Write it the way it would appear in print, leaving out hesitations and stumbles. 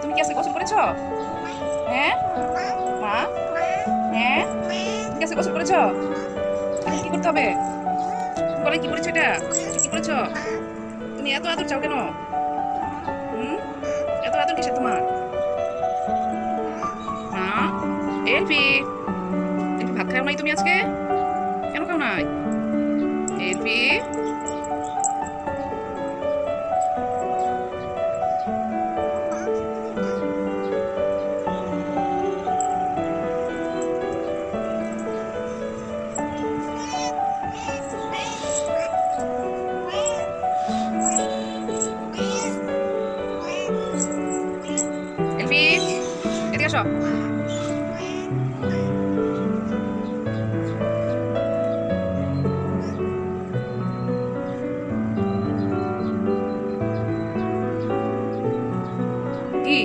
তুমি কি আজকে গোসল করেছো? হ্যাঁ মা, হ্যাঁ তুমি কি আজকে গোসল করেছো? এখন কি করতে হবে? বলে কি করেছো এটা? কি করেছো? তুমি এত আদর চাও কেন? হুম, এত আদর কিসে তোমার? মা, এলফি, এলফি ভাত খাও নাই তুমি আজকে? কেন খাও নাই? এলফি, এলফি, এদিকে আসো। কি